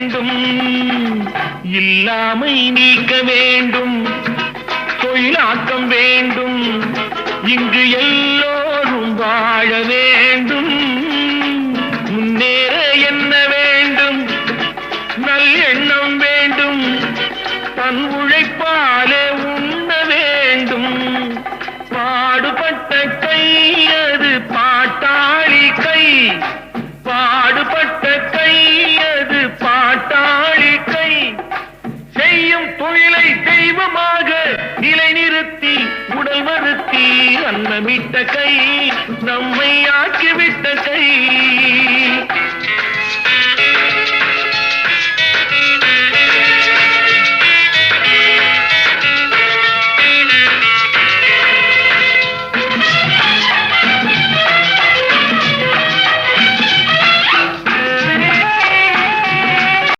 வேண்டும், இல்லாமை நீக்க வேண்டும், தொழிலாக்கம் வேண்டும், இங்கு எல்லோரும் வாழ வேண்டும். முன்னேற என்ன வேண்டும், நல்லெண்ணம் வேண்டும், தன் உழைப்பாலே உண்ண வேண்டும். பாடுபட்ட கை அது பாட்டாளி கை, பாடுபட்ட கை அது பாட்டாளி கை. செய்யும் தொழிலை தெய்வமாக நிலைநிறுத்தி உடல் வருத்தி அன்னமிட்ட கை, நம்மை ஆக்கிவிட்ட கை.